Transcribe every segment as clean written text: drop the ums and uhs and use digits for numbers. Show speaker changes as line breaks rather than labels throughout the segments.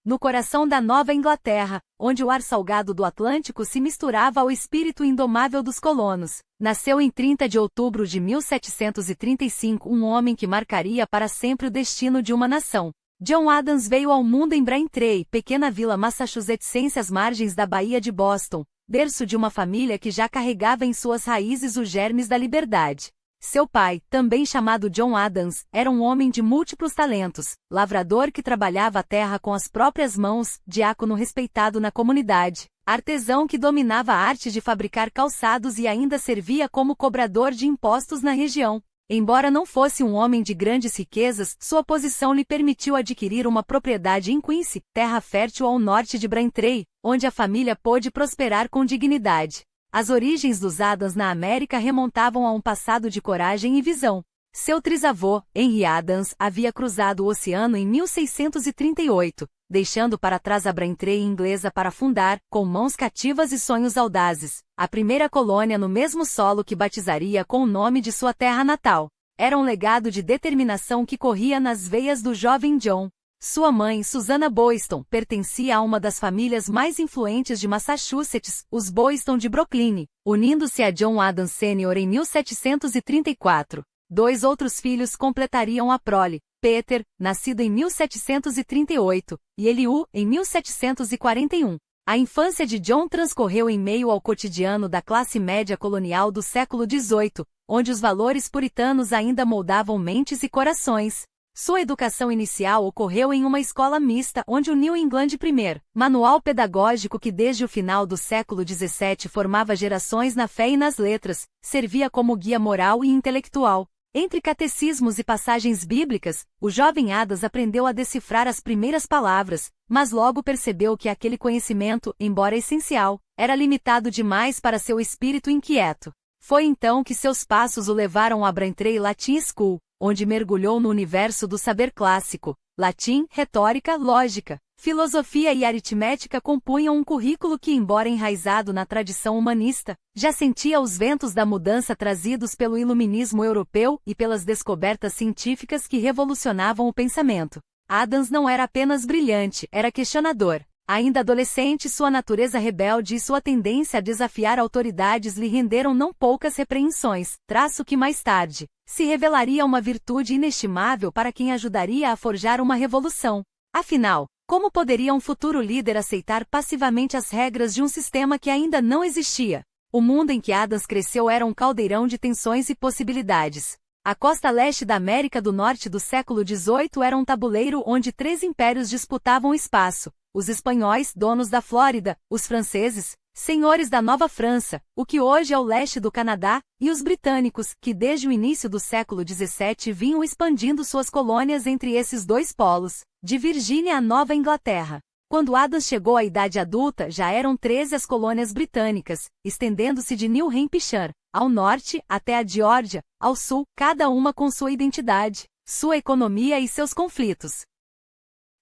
no coração da Nova Inglaterra, onde o ar salgado do Atlântico se misturava ao espírito indomável dos colonos. Nasceu em 30 de outubro de 1735 um homem que marcaria para sempre o destino de uma nação. John Adams veio ao mundo em Braintree, pequena vila massachusettense às margens da Baía de Boston, berço de uma família que já carregava em suas raízes os germes da liberdade. Seu pai, também chamado John Adams, era um homem de múltiplos talentos, lavrador que trabalhava a terra com as próprias mãos, diácono respeitado na comunidade, artesão que dominava a arte de fabricar calçados e ainda servia como cobrador de impostos na região. Embora não fosse um homem de grandes riquezas, sua posição lhe permitiu adquirir uma propriedade em Quincy, terra fértil ao norte de Braintree, onde a família pôde prosperar com dignidade. As origens dos Adams na América remontavam a um passado de coragem e visão. Seu trisavô, Henry Adams, havia cruzado o oceano em 1638, deixando para trás a Braintree inglesa para fundar, com mãos cativas e sonhos audazes, a primeira colônia no mesmo solo que batizaria com o nome de sua terra natal. Era um legado de determinação que corria nas veias do jovem John. Sua mãe, Susanna Boylston, pertencia a uma das famílias mais influentes de Massachusetts, os Boylston de Brookline, unindo-se a John Adams Sr. em 1734. Dois outros filhos completariam a prole, Peter, nascido em 1738, e Elihu, em 1741. A infância de John transcorreu em meio ao cotidiano da classe média colonial do século XVIII, onde os valores puritanos ainda moldavam mentes e corações. Sua educação inicial ocorreu em uma escola mista onde o New England I, manual pedagógico que desde o final do século XVII formava gerações na fé e nas letras, servia como guia moral e intelectual. Entre catecismos e passagens bíblicas, o jovem Adams aprendeu a decifrar as primeiras palavras, mas logo percebeu que aquele conhecimento, embora essencial, era limitado demais para seu espírito inquieto. Foi então que seus passos o levaram a Braintree Latin School, onde mergulhou no universo do saber clássico. Latim, retórica, lógica, filosofia e aritmética compunham um currículo que, embora enraizado na tradição humanista, já sentia os ventos da mudança trazidos pelo iluminismo europeu e pelas descobertas científicas que revolucionavam o pensamento. Adams não era apenas brilhante, era questionador. Ainda adolescente, sua natureza rebelde e sua tendência a desafiar autoridades lhe renderam não poucas repreensões, traço que mais tarde se revelaria uma virtude inestimável para quem ajudaria a forjar uma revolução. Afinal, como poderia um futuro líder aceitar passivamente as regras de um sistema que ainda não existia? O mundo em que Adams cresceu era um caldeirão de tensões e possibilidades. A costa leste da América do Norte do século XVIII era um tabuleiro onde três impérios disputavam espaço: os espanhóis, donos da Flórida, os franceses, senhores da Nova França, o que hoje é o leste do Canadá, e os britânicos, que desde o início do século XVII vinham expandindo suas colônias entre esses dois polos, de Virgínia à Nova Inglaterra. Quando Adams chegou à idade adulta, já eram 13 as colônias britânicas, estendendo-se de New Hampshire, ao norte, até a Geórgia, ao sul, cada uma com sua identidade, sua economia e seus conflitos.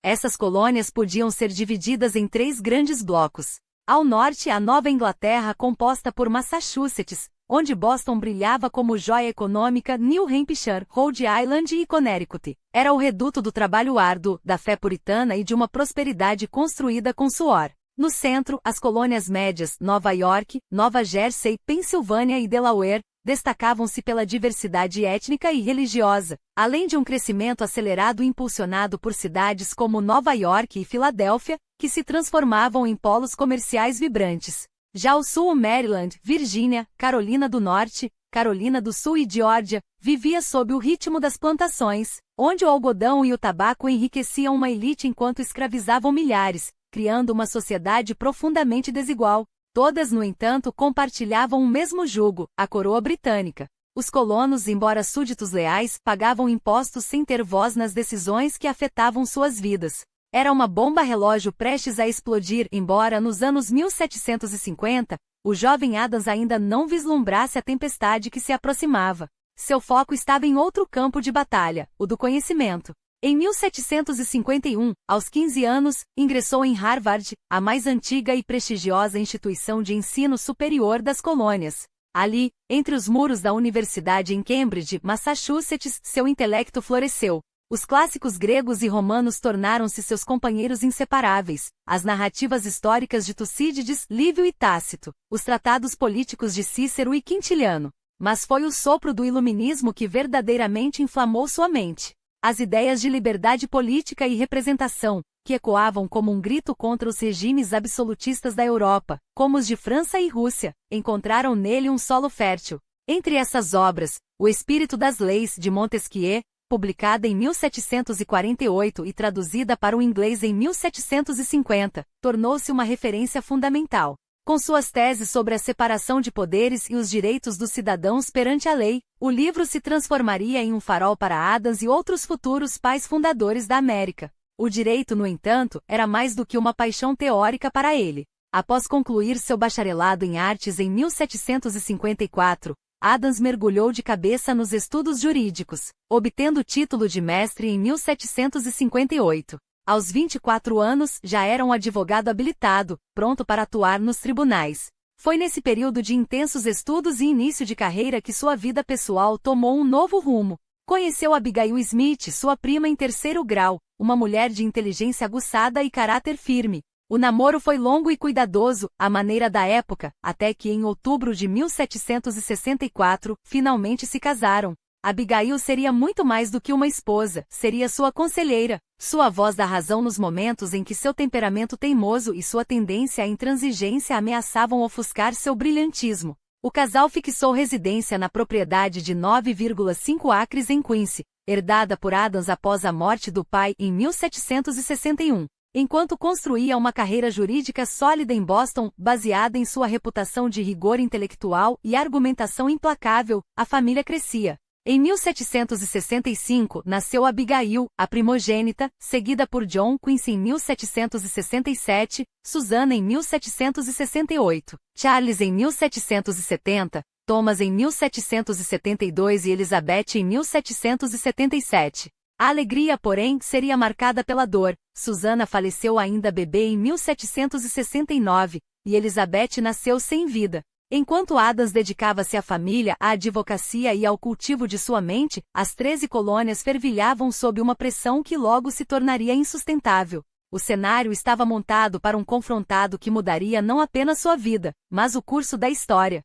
Essas colônias podiam ser divididas em 3 grandes blocos. Ao norte, a Nova Inglaterra, composta por Massachusetts, onde Boston brilhava como joia econômica, New Hampshire, Rhode Island e Connecticut. Era o reduto do trabalho árduo, da fé puritana e de uma prosperidade construída com suor. No centro, as colônias médias, Nova York, Nova Jersey, Pensilvânia e Delaware, destacavam-se pela diversidade étnica e religiosa, além de um crescimento acelerado impulsionado por cidades como Nova York e Filadélfia, que se transformavam em polos comerciais vibrantes. Já ao sul, Maryland, Virgínia, Carolina do Norte, Carolina do Sul e Geórgia, vivia sob o ritmo das plantações, onde o algodão e o tabaco enriqueciam uma elite enquanto escravizavam milhares, criando uma sociedade profundamente desigual. Todas, no entanto, compartilhavam o mesmo jugo, a coroa britânica. Os colonos, embora súditos leais, pagavam impostos sem ter voz nas decisões que afetavam suas vidas. Era uma bomba relógio prestes a explodir, embora nos anos 1750, o jovem Adams ainda não vislumbrasse a tempestade que se aproximava. Seu foco estava em outro campo de batalha, o do conhecimento. Em 1751, aos 15 anos, ingressou em Harvard, a mais antiga e prestigiosa instituição de ensino superior das colônias. Ali, entre os muros da Universidade em Cambridge, Massachusetts, seu intelecto floresceu. Os clássicos gregos e romanos tornaram-se seus companheiros inseparáveis, as narrativas históricas de Tucídides, Lívio e Tácito, os tratados políticos de Cícero e Quintiliano. Mas foi o sopro do iluminismo que verdadeiramente inflamou sua mente. As ideias de liberdade política e representação, que ecoavam como um grito contra os regimes absolutistas da Europa, como os de França e Rússia, encontraram nele um solo fértil. Entre essas obras, O Espírito das Leis, de Montesquieu, publicada em 1748 e traduzida para o inglês em 1750, tornou-se uma referência fundamental. Com suas teses sobre a separação de poderes e os direitos dos cidadãos perante a lei, o livro se transformaria em um farol para Adams e outros futuros pais fundadores da América. O direito, no entanto, era mais do que uma paixão teórica para ele. Após concluir seu bacharelado em artes em 1754, Adams mergulhou de cabeça nos estudos jurídicos, obtendo o título de mestre em 1758. Aos 24 anos, já era um advogado habilitado, pronto para atuar nos tribunais. Foi nesse período de intensos estudos e início de carreira que sua vida pessoal tomou um novo rumo. Conheceu Abigail Smith, sua prima em terceiro grau, uma mulher de inteligência aguçada e caráter firme. O namoro foi longo e cuidadoso, à maneira da época, até que em outubro de 1764, finalmente se casaram. Abigail seria muito mais do que uma esposa, seria sua conselheira, sua voz da razão nos momentos em que seu temperamento teimoso e sua tendência à intransigência ameaçavam ofuscar seu brilhantismo. O casal fixou residência na propriedade de 9,5 acres em Quincy, herdada por Adams após a morte do pai em 1761. Enquanto construía uma carreira jurídica sólida em Boston, baseada em sua reputação de rigor intelectual e argumentação implacável, a família crescia. Em 1765, nasceu Abigail, a primogênita, seguida por John Quincy em 1767, Susana em 1768, Charles em 1770, Thomas em 1772 e Elizabeth em 1777. A alegria, porém, seria marcada pela dor. Susana faleceu ainda bebê em 1769, e Elizabeth nasceu sem vida. Enquanto Adams dedicava-se à família, à advocacia e ao cultivo de sua mente, as 13 colônias fervilhavam sob uma pressão que logo se tornaria insustentável. O cenário estava montado para um confrontado que mudaria não apenas sua vida, mas o curso da história.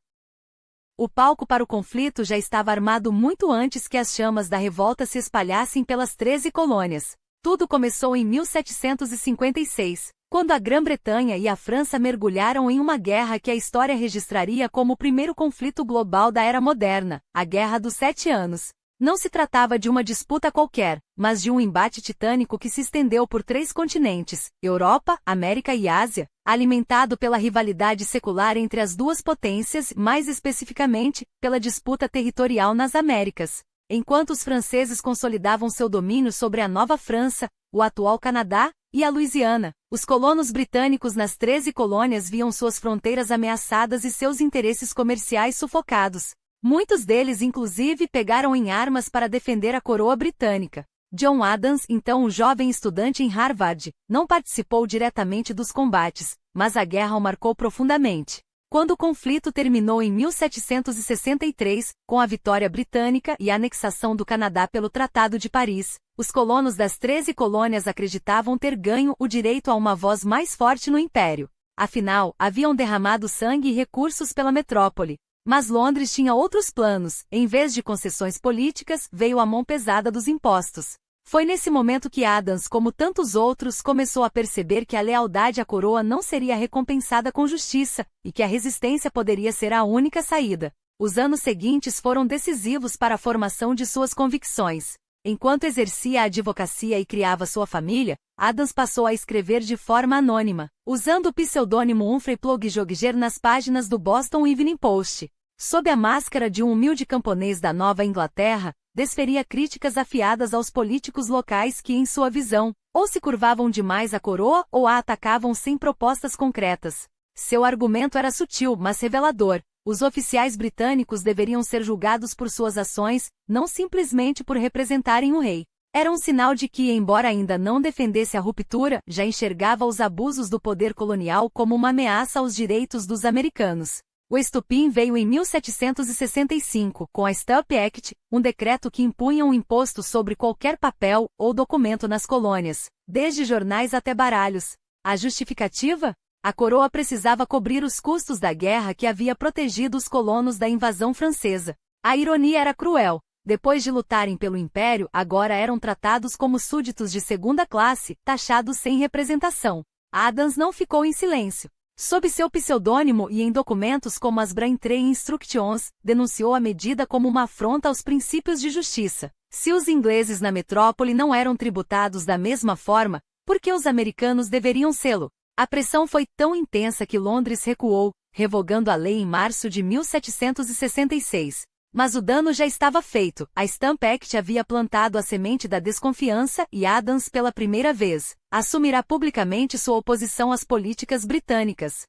O palco para o conflito já estava armado muito antes que as chamas da revolta se espalhassem pelas 13 colônias. Tudo começou em 1756, quando a Grã-Bretanha e a França mergulharam em uma guerra que a história registraria como o primeiro conflito global da era moderna, a Guerra dos 7 Anos. Não se tratava de uma disputa qualquer, mas de um embate titânico que se estendeu por 3 continentes, Europa, América e Ásia, alimentado pela rivalidade secular entre as duas potências, mais especificamente, pela disputa territorial nas Américas. Enquanto os franceses consolidavam seu domínio sobre a Nova França, o atual Canadá, e a Louisiana, os colonos britânicos nas 13 colônias viam suas fronteiras ameaçadas e seus interesses comerciais sufocados. Muitos deles inclusive pegaram em armas para defender a coroa britânica. John Adams, então um jovem estudante em Harvard, não participou diretamente dos combates, mas a guerra o marcou profundamente. Quando o conflito terminou em 1763, com a vitória britânica e a anexação do Canadá pelo Tratado de Paris, os colonos das 13 colônias acreditavam ter ganho o direito a uma voz mais forte no império. Afinal, haviam derramado sangue e recursos pela metrópole. Mas Londres tinha outros planos. Em vez de concessões políticas, veio a mão pesada dos impostos. Foi nesse momento que Adams, como tantos outros, começou a perceber que a lealdade à coroa não seria recompensada com justiça, e que a resistência poderia ser a única saída. Os anos seguintes foram decisivos para a formação de suas convicções. Enquanto exercia a advocacia e criava sua família, Adams passou a escrever de forma anônima, usando o pseudônimo Humphrey Plugger nas páginas do Boston Evening Post. Sob a máscara de um humilde camponês da Nova Inglaterra, desferia críticas afiadas aos políticos locais que, em sua visão, ou se curvavam demais à coroa ou a atacavam sem propostas concretas. Seu argumento era sutil, mas revelador. Os oficiais britânicos deveriam ser julgados por suas ações, não simplesmente por representarem o rei. Era um sinal de que, embora ainda não defendesse a ruptura, já enxergava os abusos do poder colonial como uma ameaça aos direitos dos americanos. O estupim veio em 1765, com a Stamp Act, um decreto que impunha um imposto sobre qualquer papel ou documento nas colônias, desde jornais até baralhos. A justificativa? A coroa precisava cobrir os custos da guerra que havia protegido os colonos da invasão francesa. A ironia era cruel. Depois de lutarem pelo império, agora eram tratados como súditos de segunda classe, taxados sem representação. Adams não ficou em silêncio. Sob seu pseudônimo e em documentos como as Braintree Instructions, denunciou a medida como uma afronta aos princípios de justiça. Se os ingleses na metrópole não eram tributados da mesma forma, por que os americanos deveriam sê-lo? A pressão foi tão intensa que Londres recuou, revogando a lei em março de 1766. Mas o dano já estava feito. A Stamp Act havia plantado a semente da desconfiança e Adams, pela primeira vez, assumirá publicamente sua oposição às políticas britânicas.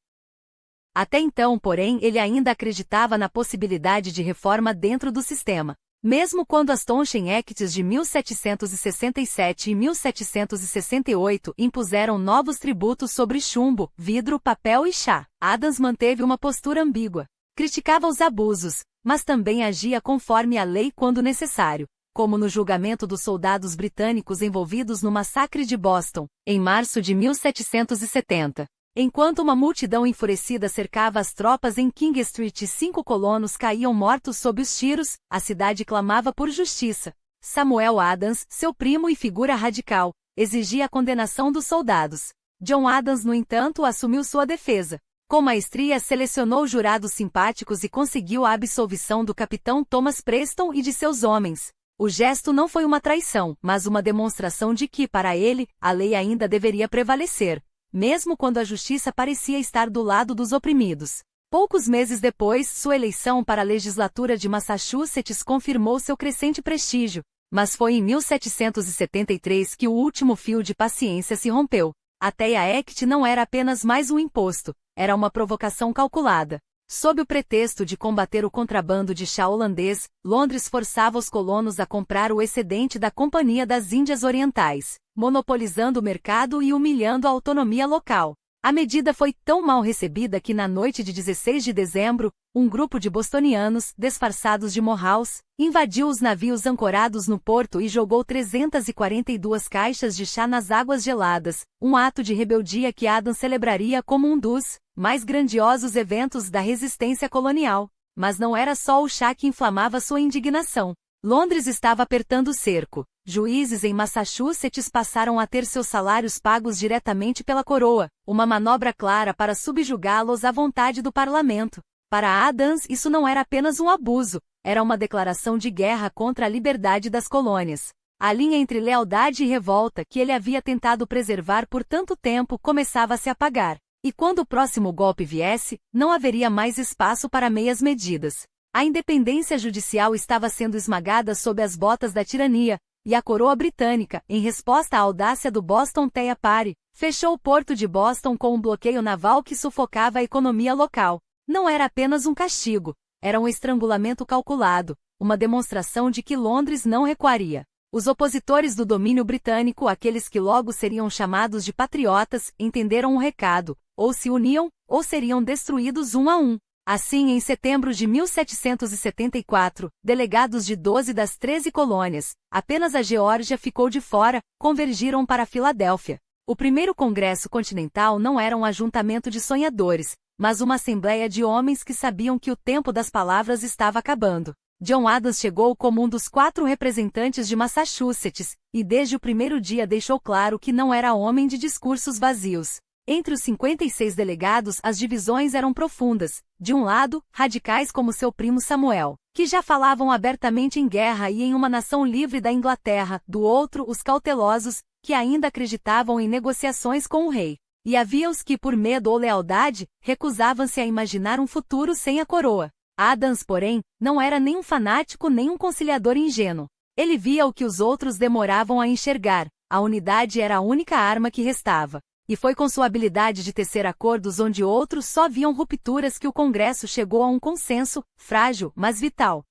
Até então, porém, ele ainda acreditava na possibilidade de reforma dentro do sistema. Mesmo quando as Townshend Acts de 1767 e 1768 impuseram novos tributos sobre chumbo, vidro, papel e chá, Adams manteve uma postura ambígua. Criticava os abusos, mas também agia conforme a lei quando necessário, como no julgamento dos soldados britânicos envolvidos no massacre de Boston, em março de 1770. Enquanto uma multidão enfurecida cercava as tropas em King Street e 5 colonos caíam mortos sob os tiros, a cidade clamava por justiça. Samuel Adams, seu primo e figura radical, exigia a condenação dos soldados. John Adams, no entanto, assumiu sua defesa. Com maestria selecionou jurados simpáticos e conseguiu a absolvição do capitão Thomas Preston e de seus homens. O gesto não foi uma traição, mas uma demonstração de que, para ele, a lei ainda deveria prevalecer, mesmo quando a justiça parecia estar do lado dos oprimidos. Poucos meses depois, sua eleição para a legislatura de Massachusetts confirmou seu crescente prestígio, mas foi em 1773 que o último fio de paciência se rompeu. A Tea Act não era apenas mais um imposto, era uma provocação calculada. Sob o pretexto de combater o contrabando de chá holandês, Londres forçava os colonos a comprar o excedente da Companhia das Índias Orientais, monopolizando o mercado e humilhando a autonomia local. A medida foi tão mal recebida que na noite de 16 de dezembro, um grupo de bostonianos, disfarçados de morraus, invadiu os navios ancorados no porto e jogou 342 caixas de chá nas águas geladas, um ato de rebeldia que Adams celebraria como um dos mais grandiosos eventos da resistência colonial. Mas não era só o chá que inflamava sua indignação. Londres estava apertando o cerco. Juízes em Massachusetts passaram a ter seus salários pagos diretamente pela coroa, uma manobra clara para subjugá-los à vontade do parlamento. Para Adams, isso não era apenas um abuso, era uma declaração de guerra contra a liberdade das colônias. A linha entre lealdade e revolta que ele havia tentado preservar por tanto tempo começava a se apagar. E quando o próximo golpe viesse, não haveria mais espaço para meias medidas. A independência judicial estava sendo esmagada sob as botas da tirania, e a coroa britânica, em resposta à audácia do Boston Tea Party, fechou o porto de Boston com um bloqueio naval que sufocava a economia local. Não era apenas um castigo, era um estrangulamento calculado, uma demonstração de que Londres não recuaria. Os opositores do domínio britânico, aqueles que logo seriam chamados de patriotas, entenderam o recado, ou se uniam, ou seriam destruídos um a um. Assim, em setembro de 1774, delegados de 12 das 13 colônias, apenas a Geórgia ficou de fora, convergiram para Filadélfia. O primeiro Congresso Continental não era um ajuntamento de sonhadores, mas uma assembleia de homens que sabiam que o tempo das palavras estava acabando. John Adams chegou como um dos 4 representantes de Massachusetts, e desde o primeiro dia deixou claro que não era homem de discursos vazios. Entre os 56 delegados, as divisões eram profundas. De um lado, radicais como seu primo Samuel, que já falavam abertamente em guerra e em uma nação livre da Inglaterra. Do outro, os cautelosos, que ainda acreditavam em negociações com o rei. E havia os que, por medo ou lealdade, recusavam-se a imaginar um futuro sem a coroa. Adams, porém, não era nem um fanático nem um conciliador ingênuo. Ele via o que os outros demoravam a enxergar. A unidade era a única arma que restava. E foi com sua habilidade de tecer acordos onde outros só viam rupturas que o Congresso chegou a um consenso, frágil, mas vital.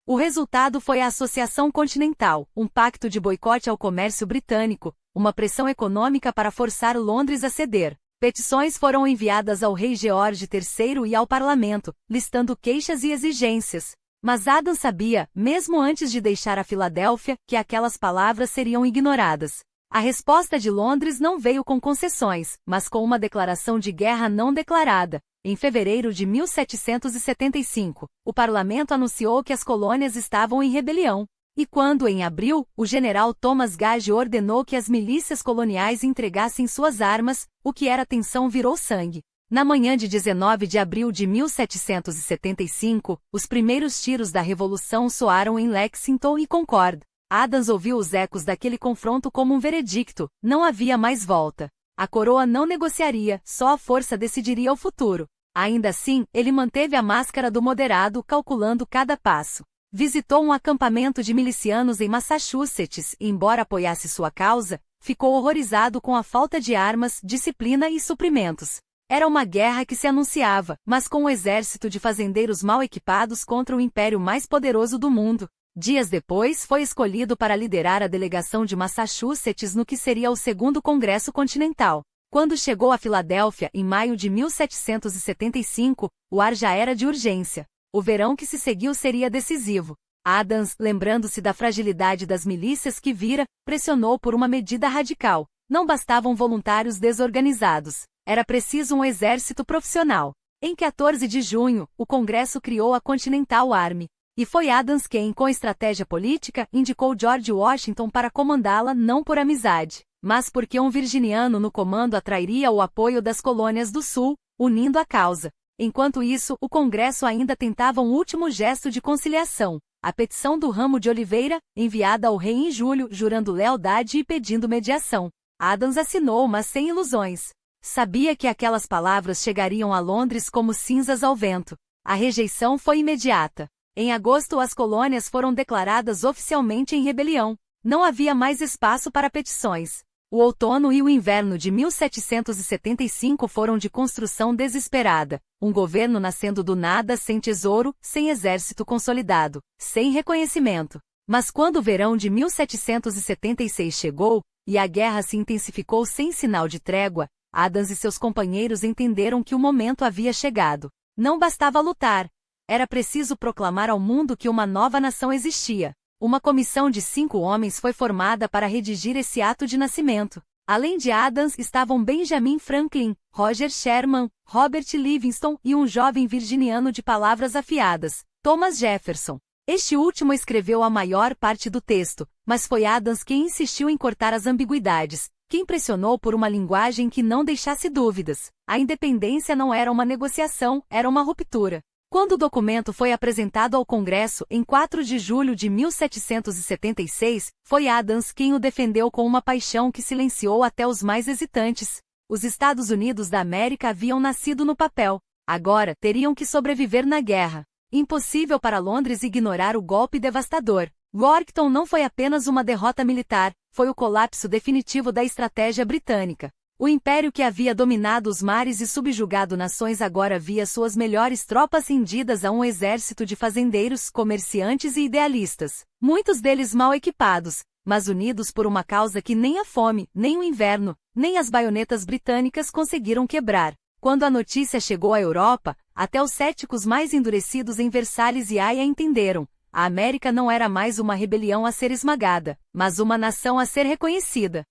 O resultado foi a Associação Continental, um pacto de boicote ao comércio britânico, uma pressão econômica para forçar Londres a ceder. Petições foram enviadas ao rei George III e ao parlamento, listando queixas e exigências. Mas Adams sabia, mesmo antes de deixar a Filadélfia, que aquelas palavras seriam ignoradas. A resposta de Londres não veio com concessões, mas com uma declaração de guerra não declarada. Em fevereiro de 1775, o parlamento anunciou que as colônias estavam em rebelião. E quando, em abril, o general Thomas Gage ordenou que as milícias coloniais entregassem suas armas, o que era tensão virou sangue. Na manhã de 19 de abril de 1775, os primeiros tiros da Revolução soaram em Lexington e Concord. Adams ouviu os ecos daquele confronto como um veredicto: não havia mais volta. A coroa não negociaria, só a força decidiria o futuro. Ainda assim, ele manteve a máscara do moderado, calculando cada passo. Visitou um acampamento de milicianos em Massachusetts e, embora apoiasse sua causa, ficou horrorizado com a falta de armas, disciplina e suprimentos. Era uma guerra que se anunciava, mas com um exército de fazendeiros mal equipados contra o império mais poderoso do mundo. Dias depois, foi escolhido para liderar a delegação de Massachusetts no que seria o Segundo Congresso Continental. Quando chegou a Filadélfia, em maio de 1775, o ar já era de urgência. O verão que se seguiu seria decisivo. Adams, lembrando-se da fragilidade das milícias que vira, pressionou por uma medida radical. Não bastavam voluntários desorganizados. Era preciso um exército profissional. Em 14 de junho, o Congresso criou a Continental Army. E foi Adams quem, com estratégia política, indicou George Washington para comandá-la não por amizade, mas porque um virginiano no comando atrairia o apoio das colônias do Sul, unindo a causa. Enquanto isso, o Congresso ainda tentava um último gesto de conciliação, a petição do ramo de oliveira, enviada ao rei em julho, jurando lealdade e pedindo mediação. Adams assinou, mas sem ilusões. Sabia que aquelas palavras chegariam a Londres como cinzas ao vento. A rejeição foi imediata. Em agosto, as colônias foram declaradas oficialmente em rebelião. Não havia mais espaço para petições. O outono e o inverno de 1775 foram de construção desesperada, um governo nascendo do nada, sem tesouro, sem exército consolidado, sem reconhecimento. Mas quando o verão de 1776 chegou, e a guerra se intensificou sem sinal de trégua, Adams e seus companheiros entenderam que o momento havia chegado. Não bastava lutar. Era preciso proclamar ao mundo que uma nova nação existia. Uma comissão de 5 homens foi formada para redigir esse ato de nascimento. Além de Adams estavam Benjamin Franklin, Roger Sherman, Robert Livingston e um jovem virginiano de palavras afiadas, Thomas Jefferson. Este último escreveu a maior parte do texto, mas foi Adams quem insistiu em cortar as ambiguidades, quem pressionou por uma linguagem que não deixasse dúvidas. A independência não era uma negociação, era uma ruptura. Quando o documento foi apresentado ao Congresso em 4 de julho de 1776, foi Adams quem o defendeu com uma paixão que silenciou até os mais hesitantes. Os Estados Unidos da América haviam nascido no papel. Agora, teriam que sobreviver na guerra. Impossível para Londres ignorar o golpe devastador. Yorktown não foi apenas uma derrota militar, foi o colapso definitivo da estratégia britânica. O império que havia dominado os mares e subjugado nações agora via suas melhores tropas rendidas a um exército de fazendeiros, comerciantes e idealistas, muitos deles mal equipados, mas unidos por uma causa que nem a fome, nem o inverno, nem as baionetas britânicas conseguiram quebrar. Quando a notícia chegou à Europa, até os céticos mais endurecidos em Versalhes e Haia entenderam. A América não era mais uma rebelião a ser esmagada, mas uma nação a ser reconhecida.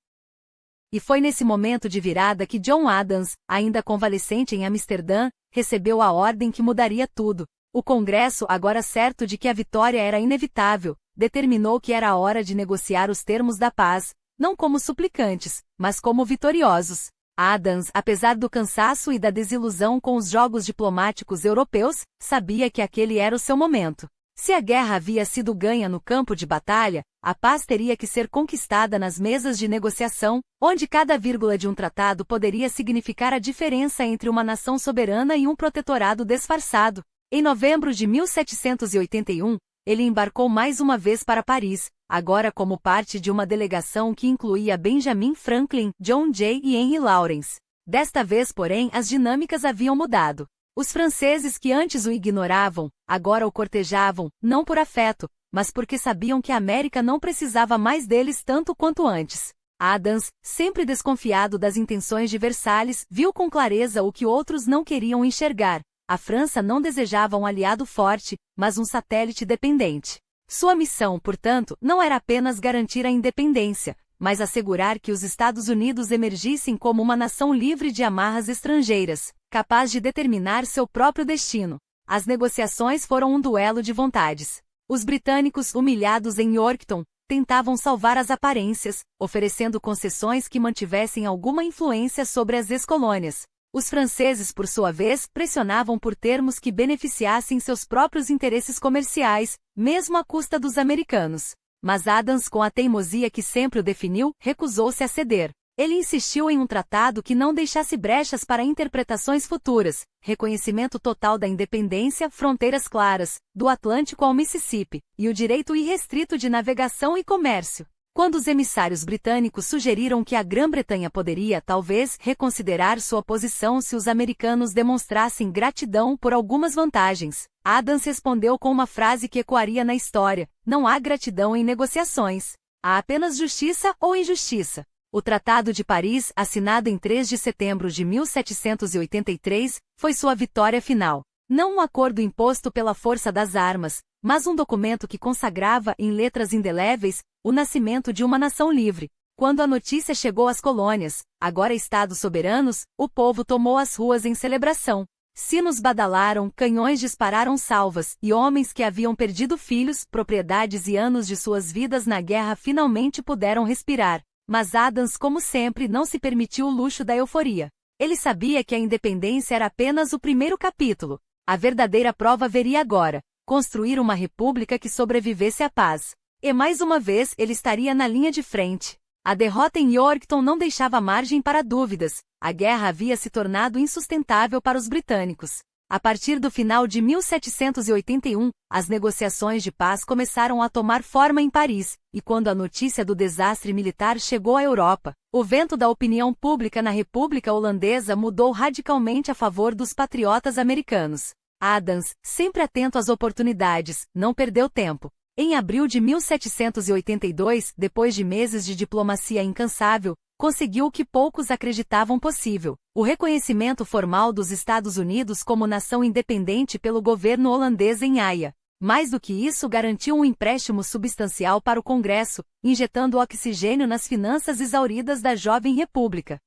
E foi nesse momento de virada que John Adams, ainda convalescente em Amsterdã, recebeu a ordem que mudaria tudo. O Congresso, agora certo de que a vitória era inevitável, determinou que era a hora de negociar os termos da paz, não como suplicantes, mas como vitoriosos. Adams, apesar do cansaço e da desilusão com os jogos diplomáticos europeus, sabia que aquele era o seu momento. Se a guerra havia sido ganha no campo de batalha, a paz teria que ser conquistada nas mesas de negociação, onde cada vírgula de um tratado poderia significar a diferença entre uma nação soberana e um protetorado disfarçado. Em novembro de 1781, ele embarcou mais uma vez para Paris, agora como parte de uma delegação que incluía Benjamin Franklin, John Jay e Henry Lawrence. Desta vez, porém, as dinâmicas haviam mudado. Os franceses que antes o ignoravam, agora o cortejavam, não por afeto, mas porque sabiam que a América não precisava mais deles tanto quanto antes. Adams, sempre desconfiado das intenções de Versalhes, viu com clareza o que outros não queriam enxergar. A França não desejava um aliado forte, mas um satélite dependente. Sua missão, portanto, não era apenas garantir a independência, mas assegurar que os Estados Unidos emergissem como uma nação livre de amarras estrangeiras, capaz de determinar seu próprio destino. As negociações foram um duelo de vontades. Os britânicos, humilhados em Yorktown, tentavam salvar as aparências, oferecendo concessões que mantivessem alguma influência sobre as ex-colônias. Os franceses, por sua vez, pressionavam por termos que beneficiassem seus próprios interesses comerciais, mesmo à custa dos americanos. Mas Adams, com a teimosia que sempre o definiu, recusou-se a ceder. Ele insistiu em um tratado que não deixasse brechas para interpretações futuras, reconhecimento total da independência, fronteiras claras, do Atlântico ao Mississippi, e o direito irrestrito de navegação e comércio. Quando os emissários britânicos sugeriram que a Grã-Bretanha poderia, talvez, reconsiderar sua posição se os americanos demonstrassem gratidão por algumas vantagens, Adams respondeu com uma frase que ecoaria na história: não há gratidão em negociações. Há apenas justiça ou injustiça. O Tratado de Paris, assinado em 3 de setembro de 1783, foi sua vitória final. Não um acordo imposto pela força das armas, mas um documento que consagrava em letras indeléveis o nascimento de uma nação livre. Quando a notícia chegou às colônias, agora estados soberanos, o povo tomou as ruas em celebração. Sinos badalaram, canhões dispararam salvas, e homens que haviam perdido filhos, propriedades e anos de suas vidas na guerra finalmente puderam respirar. Mas Adams, como sempre, não se permitiu o luxo da euforia. Ele sabia que a independência era apenas o primeiro capítulo. A verdadeira prova viria agora: construir uma república que sobrevivesse à paz. E mais uma vez ele estaria na linha de frente. A derrota em Yorktown não deixava margem para dúvidas. A guerra havia se tornado insustentável para os britânicos. A partir do final de 1781, as negociações de paz começaram a tomar forma em Paris, e quando a notícia do desastre militar chegou à Europa, o vento da opinião pública na República Holandesa mudou radicalmente a favor dos patriotas americanos. Adams, sempre atento às oportunidades, não perdeu tempo. Em abril de 1782, depois de meses de diplomacia incansável, conseguiu o que poucos acreditavam possível: o reconhecimento formal dos Estados Unidos como nação independente pelo governo holandês em Haia. Mais do que isso, garantiu um empréstimo substancial para o Congresso, injetando oxigênio nas finanças exauridas da jovem república.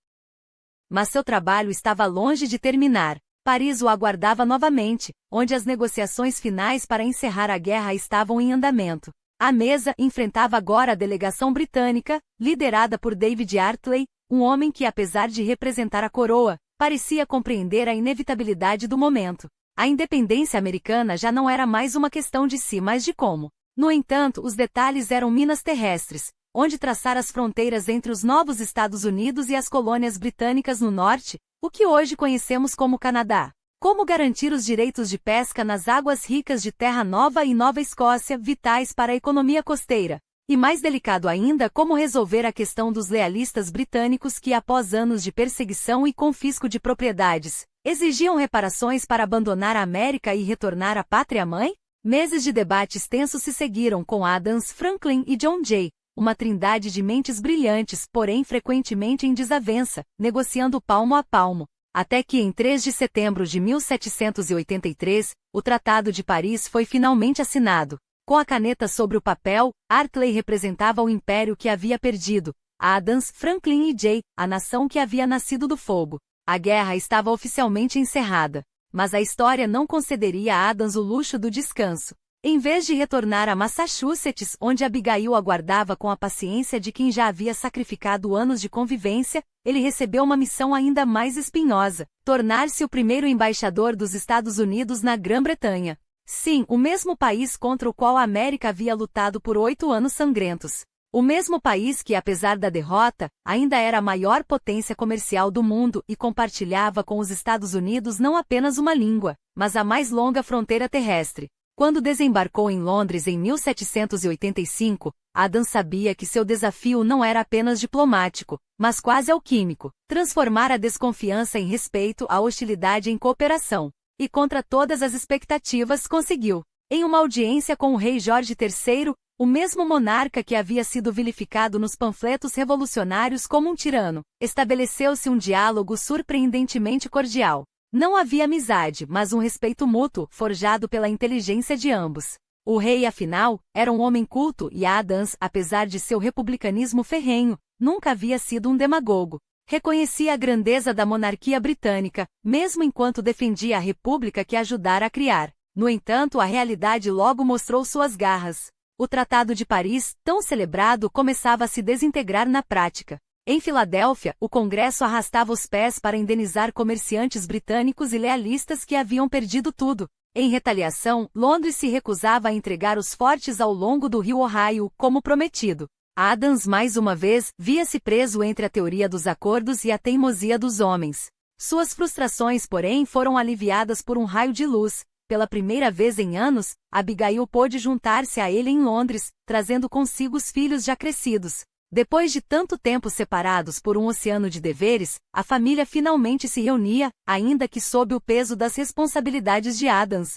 Mas seu trabalho estava longe de terminar. Paris o aguardava novamente, onde as negociações finais para encerrar a guerra estavam em andamento. A mesa enfrentava agora a delegação britânica, liderada por David Hartley, um homem que, apesar de representar a coroa, parecia compreender a inevitabilidade do momento. A independência americana já não era mais uma questão de se, mas de como. No entanto, os detalhes eram minas terrestres, onde traçar as fronteiras entre os novos Estados Unidos e as colônias britânicas no norte, o que hoje conhecemos como Canadá. Como garantir os direitos de pesca nas águas ricas de Terra Nova e Nova Escócia, vitais para a economia costeira. E mais delicado ainda, como resolver a questão dos lealistas britânicos que, após anos de perseguição e confisco de propriedades, exigiam reparações para abandonar a América e retornar à pátria-mãe? Meses de debates tensos se seguiram com Adams, Franklin e John Jay, uma trindade de mentes brilhantes, porém frequentemente em desavença, negociando palmo a palmo. Até que em 3 de setembro de 1783, o Tratado de Paris foi finalmente assinado. Com a caneta sobre o papel, Hartley representava o império que havia perdido, Adams, Franklin e Jay, a nação que havia nascido do fogo. A guerra estava oficialmente encerrada. Mas a história não concederia a Adams o luxo do descanso. Em vez de retornar a Massachusetts, onde Abigail aguardava com a paciência de quem já havia sacrificado anos de convivência, ele recebeu uma missão ainda mais espinhosa: tornar-se o primeiro embaixador dos Estados Unidos na Grã-Bretanha. Sim, o mesmo país contra o qual a América havia lutado por 8 anos sangrentos. O mesmo país que, apesar da derrota, ainda era a maior potência comercial do mundo e compartilhava com os Estados Unidos não apenas uma língua, mas a mais longa fronteira terrestre. Quando desembarcou em Londres em 1785, Adams sabia que seu desafio não era apenas diplomático, mas quase alquímico: transformar a desconfiança em respeito, a hostilidade em cooperação. E contra todas as expectativas conseguiu. Em uma audiência com o rei Jorge III, O mesmo monarca que havia sido vilificado nos panfletos revolucionários como um tirano, estabeleceu-se um diálogo surpreendentemente cordial. Não havia amizade, mas um respeito mútuo, forjado pela inteligência de ambos. O rei, afinal, era um homem culto e Adams, apesar de seu republicanismo ferrenho, nunca havia sido um demagogo. Reconhecia a grandeza da monarquia britânica, mesmo enquanto defendia a república que ajudara a criar. No entanto, a realidade logo mostrou suas garras. O Tratado de Paris, tão celebrado, começava a se desintegrar na prática. Em Filadélfia, o Congresso arrastava os pés para indenizar comerciantes britânicos e lealistas que haviam perdido tudo. Em retaliação, Londres se recusava a entregar os fortes ao longo do rio Ohio, como prometido. Adams, mais uma vez, via-se preso entre a teoria dos acordos e a teimosia dos homens. Suas frustrações, porém, foram aliviadas por um raio de luz. Pela primeira vez em anos, Abigail pôde juntar-se a ele em Londres, trazendo consigo os filhos já crescidos. Depois de tanto tempo separados por um oceano de deveres, a família finalmente se reunia, ainda que sob o peso das responsabilidades de Adams.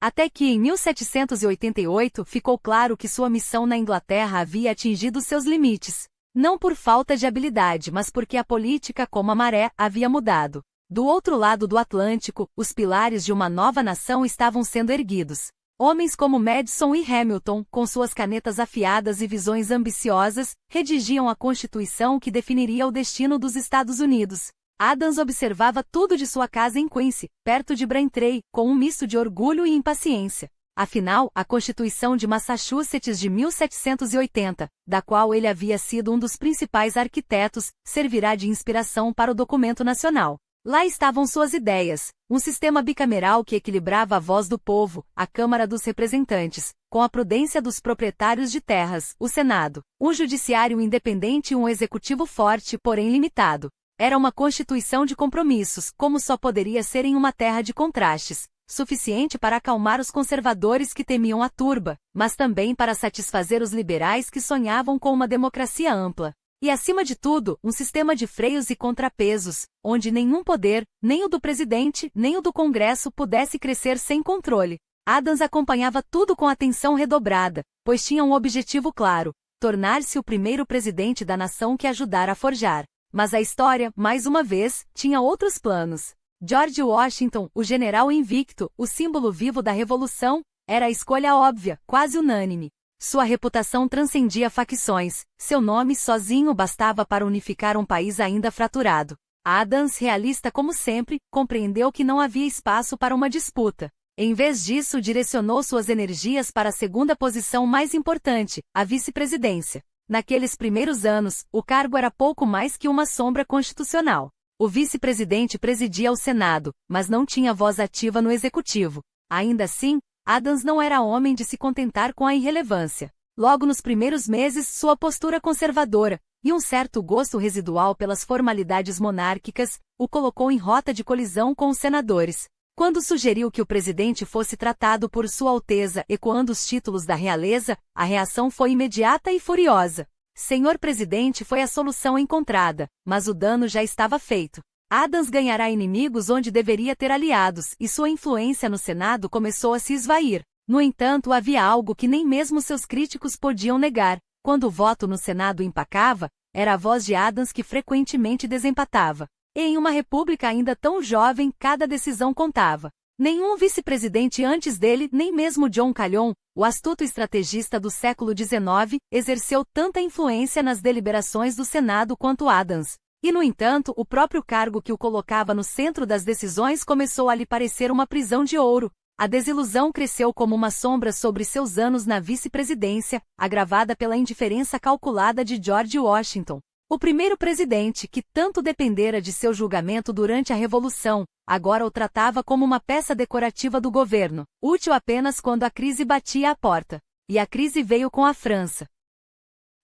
Até que em 1788 ficou claro que sua missão na Inglaterra havia atingido seus limites. Não por falta de habilidade, mas porque a política, como a maré, havia mudado. Do outro lado do Atlântico, os pilares de uma nova nação estavam sendo erguidos. Homens como Madison e Hamilton, com suas canetas afiadas e visões ambiciosas, redigiam a Constituição que definiria o destino dos Estados Unidos. Adams observava tudo de sua casa em Quincy, perto de Braintree, com um misto de orgulho e impaciência. Afinal, a Constituição de Massachusetts de 1780, da qual ele havia sido um dos principais arquitetos, servirá de inspiração para o documento nacional. Lá estavam suas ideias, um sistema bicameral que equilibrava a voz do povo, a Câmara dos Representantes, com a prudência dos proprietários de terras, o Senado, um judiciário independente e um executivo forte, porém limitado. Era uma constituição de compromissos, como só poderia ser em uma terra de contrastes, suficiente para acalmar os conservadores que temiam a turba, mas também para satisfazer os liberais que sonhavam com uma democracia ampla. E, acima de tudo, um sistema de freios e contrapesos, onde nenhum poder, nem o do presidente, nem o do Congresso pudesse crescer sem controle. Adams acompanhava tudo com atenção redobrada, pois tinha um objetivo claro: tornar-se o primeiro presidente da nação que ajudara a forjar. Mas a história, mais uma vez, tinha outros planos. George Washington, o general invicto, o símbolo vivo da Revolução, era a escolha óbvia, quase unânime. Sua reputação transcendia facções, seu nome sozinho bastava para unificar um país ainda fraturado. Adams, realista como sempre, compreendeu que não havia espaço para uma disputa. Em vez disso, direcionou suas energias para a segunda posição mais importante, a vice-presidência. Naqueles primeiros anos, o cargo era pouco mais que uma sombra constitucional. O vice-presidente presidia o Senado, mas não tinha voz ativa no executivo. Ainda assim, Adams não era homem de se contentar com a irrelevância. Logo nos primeiros meses, sua postura conservadora, e um certo gosto residual pelas formalidades monárquicas, o colocou em rota de colisão com os senadores. Quando sugeriu que o presidente fosse tratado por Sua Alteza, ecoando os títulos da realeza, a reação foi imediata e furiosa. Senhor Presidente, foi a solução encontrada, mas o dano já estava feito. Adams ganhará inimigos onde deveria ter aliados, e sua influência no Senado começou a se esvair. No entanto, havia algo que nem mesmo seus críticos podiam negar. Quando o voto no Senado empacava, era a voz de Adams que frequentemente desempatava. E em uma república ainda tão jovem, cada decisão contava. Nenhum vice-presidente antes dele, nem mesmo John Calhoun, o astuto estrategista do século XIX, exerceu tanta influência nas deliberações do Senado quanto Adams. E, no entanto, o próprio cargo que o colocava no centro das decisões começou a lhe parecer uma prisão de ouro. A desilusão cresceu como uma sombra sobre seus anos na vice-presidência, agravada pela indiferença calculada de George Washington. O primeiro presidente, que tanto dependera de seu julgamento durante a Revolução, agora o tratava como uma peça decorativa do governo, útil apenas quando a crise batia à porta. E a crise veio com a França.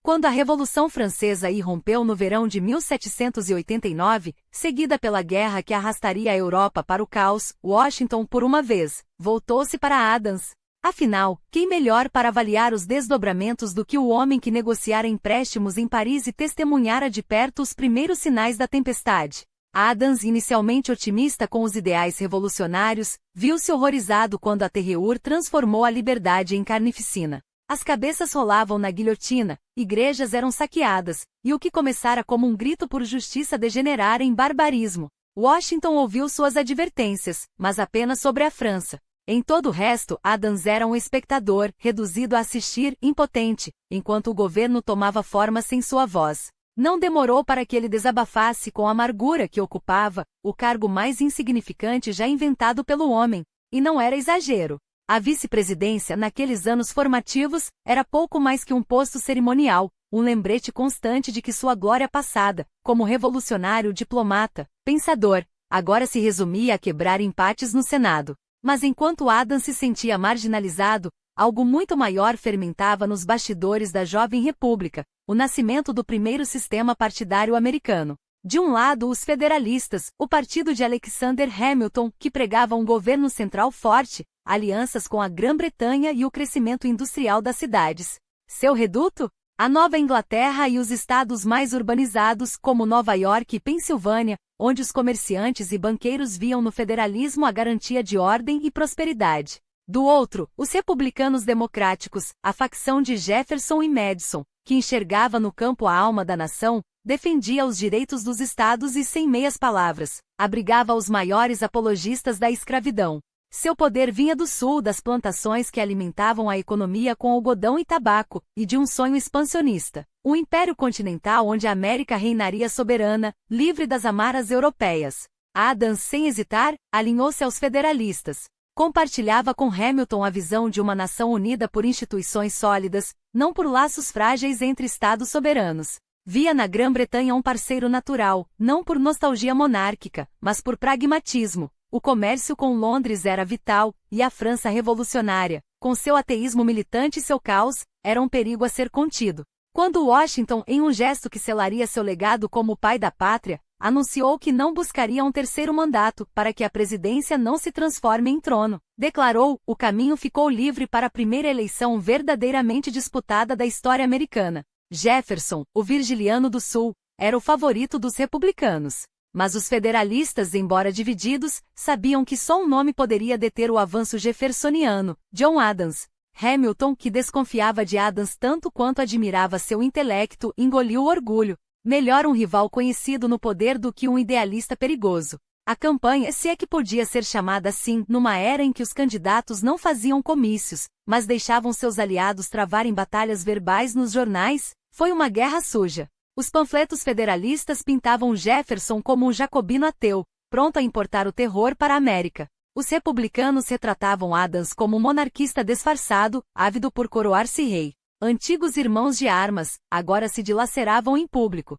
Quando a Revolução Francesa irrompeu no verão de 1789, seguida pela guerra que arrastaria a Europa para o caos, Washington, por uma vez, voltou-se para Adams. Afinal, quem melhor para avaliar os desdobramentos do que o homem que negociara empréstimos em Paris e testemunhara de perto os primeiros sinais da tempestade? Adams, inicialmente otimista com os ideais revolucionários, viu-se horrorizado quando a Terreur transformou a liberdade em carnificina. As cabeças rolavam na guilhotina, igrejas eram saqueadas, e o que começara como um grito por justiça degenerara em barbarismo. Washington ouviu suas advertências, mas apenas sobre a França. Em todo o resto, Adams era um espectador, reduzido a assistir, impotente, enquanto o governo tomava forma sem sua voz. Não demorou para que ele desabafasse com a amargura que ocupava o cargo mais insignificante já inventado pelo homem. E não era exagero. A vice-presidência, naqueles anos formativos, era pouco mais que um posto cerimonial, um lembrete constante de que sua glória passada, como revolucionário, diplomata, pensador, agora se resumia a quebrar empates no Senado. Mas enquanto Adams se sentia marginalizado, algo muito maior fermentava nos bastidores da jovem república, o nascimento do primeiro sistema partidário americano. De um lado, os federalistas, o partido de Alexander Hamilton, que pregava um governo central forte, alianças com a Grã-Bretanha e o crescimento industrial das cidades. Seu reduto? A Nova Inglaterra e os estados mais urbanizados, como Nova York e Pensilvânia, onde os comerciantes e banqueiros viam no federalismo a garantia de ordem e prosperidade. Do outro, os republicanos democráticos, a facção de Jefferson e Madison, que enxergava no campo a alma da nação, defendia os direitos dos estados e, sem meias palavras, abrigava os maiores apologistas da escravidão. Seu poder vinha do sul, das plantações que alimentavam a economia com algodão e tabaco, e de um sonho expansionista. Um império continental onde a América reinaria soberana, livre das amarras europeias. Adams, sem hesitar, alinhou-se aos federalistas. Compartilhava com Hamilton a visão de uma nação unida por instituições sólidas, não por laços frágeis entre estados soberanos. Via na Grã-Bretanha um parceiro natural, não por nostalgia monárquica, mas por pragmatismo. O comércio com Londres era vital, e a França revolucionária, com seu ateísmo militante e seu caos, era um perigo a ser contido. Quando Washington, em um gesto que selaria seu legado como o pai da pátria, anunciou que não buscaria um terceiro mandato para que a presidência não se transforme em trono, declarou, o caminho ficou livre para a primeira eleição verdadeiramente disputada da história americana. Jefferson, o virgiliano do Sul, era o favorito dos republicanos. Mas os federalistas, embora divididos, sabiam que só um nome poderia deter o avanço jeffersoniano, John Adams. Hamilton, que desconfiava de Adams tanto quanto admirava seu intelecto, engoliu o orgulho. Melhor um rival conhecido no poder do que um idealista perigoso. A campanha, se é que podia ser chamada assim, numa era em que os candidatos não faziam comícios, mas deixavam seus aliados travarem batalhas verbais nos jornais, foi uma guerra suja. Os panfletos federalistas pintavam Jefferson como um jacobino ateu, pronto a importar o terror para a América. Os republicanos retratavam Adams como um monarquista disfarçado, ávido por coroar-se rei. Antigos irmãos de armas, agora se dilaceravam em público.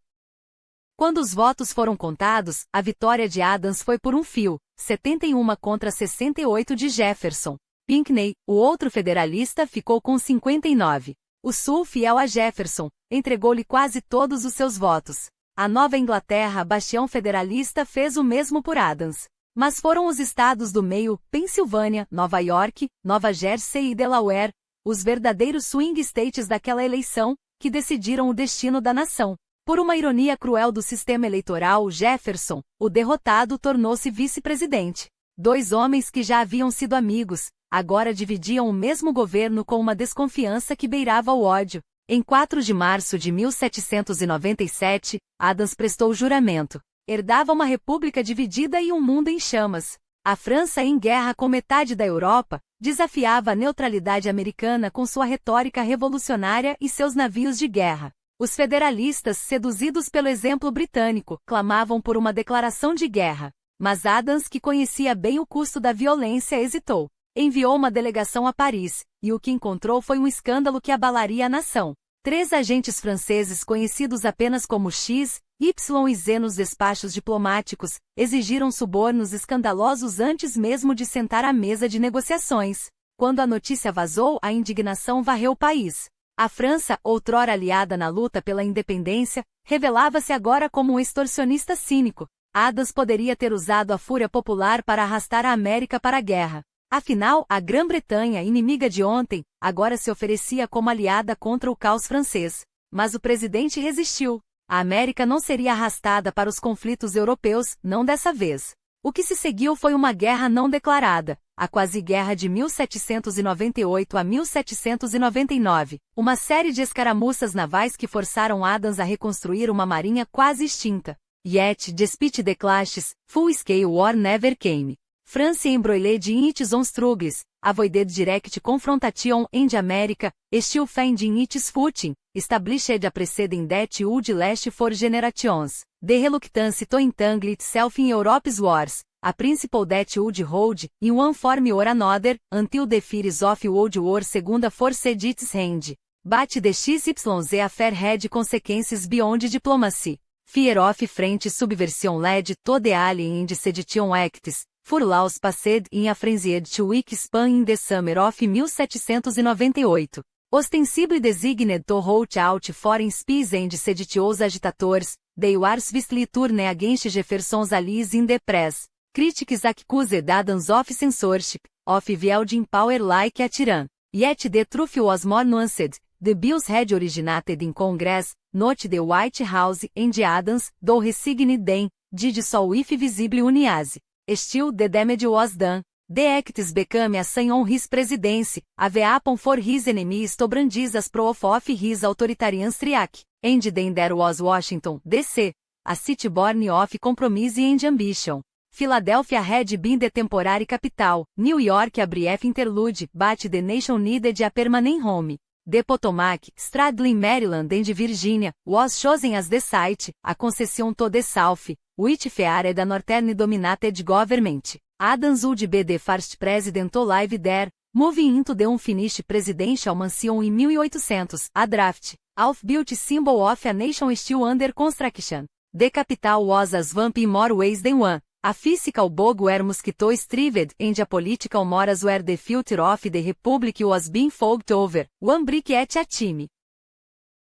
Quando os votos foram contados, a vitória de Adams foi por um fio, 71 contra 68 de Jefferson. Pinckney, o outro federalista, ficou com 59. O Sul, fiel a Jefferson, entregou-lhe quase todos os seus votos. A Nova Inglaterra, bastião federalista, fez o mesmo por Adams. Mas foram os estados do meio, Pensilvânia, Nova York, Nova Jersey e Delaware, os verdadeiros swing states daquela eleição, que decidiram o destino da nação. Por uma ironia cruel do sistema eleitoral, Jefferson, o derrotado, tornou-se vice-presidente. Dois homens que já haviam sido amigos, agora dividiam o mesmo governo com uma desconfiança que beirava o ódio. Em 4 de março de 1797, Adams prestou juramento. Herdava uma república dividida e um mundo em chamas. A França, em guerra com metade da Europa, desafiava a neutralidade americana com sua retórica revolucionária e seus navios de guerra. Os federalistas, seduzidos pelo exemplo britânico, clamavam por uma declaração de guerra. Mas Adams, que conhecia bem o custo da violência, hesitou. Enviou uma delegação a Paris, e o que encontrou foi um escândalo que abalaria a nação. 3 agentes franceses conhecidos apenas como X, Y e Z nos despachos diplomáticos, exigiram subornos escandalosos antes mesmo de sentar à mesa de negociações. Quando a notícia vazou, a indignação varreu o país. A França, outrora aliada na luta pela independência, revelava-se agora como um extorsionista cínico. Adams poderia ter usado a fúria popular para arrastar a América para a guerra. Afinal, a Grã-Bretanha, inimiga de ontem, agora se oferecia como aliada contra o caos francês. Mas o presidente resistiu. A América não seria arrastada para os conflitos europeus, não dessa vez. O que se seguiu foi uma guerra não declarada. a Quasi-Guerra de 1798 a 1799, uma série de escaramuças navais que forçaram Adams a reconstruir uma marinha quase extinta. Yet, despite the clashes, full-scale war never came. France embroiled in its own struggles, avoided direct confrontation and America, still finding its footing, established a precedent that would last for generations. The reluctance to entangle itself in Europe's wars, a principle that would hold, in one form or another, until the fears of World War II forced its hand. But the XYZ affair had consequences beyond diplomacy. Fear of French subversion led to the Alien and Sedition Acts, for laws passed in a frenzied two-week span in the summer of 1798. Ostensibly designed to root out foreign spies and seditious agitators, they were swiftly turned against Jefferson's allies in the press. Critics accused Adams of censorship, of wielding power like a tyrann. Yet the truth was more nuanced. The bills had originated in Congress, not the White House, and Adams, though resigned then, did so with visible unease. Still the damage was done. The acts became a sign on his presidency, a weapon for his enemies to brandish as proof of his authoritarian streak. And then there was Washington, D.C., a city born of compromise and ambition. Philadelphia had been the temporary capital, New York a brief interlude, but the nation needed a permanent home. The Potomac, straddling Maryland and Virginia, was chosen as the site, a concession to the South, which feared a Northern-dominated government. Adams would be the first president to live there, moving into the unfinished presidential mansion in 1800, a draft, half-built symbol of a nation still under construction. The capital was a swamp in more ways than one. A physical bog where mosquitoes thrived and a political morass where the future of the Republic was being fought over, one brick at a time.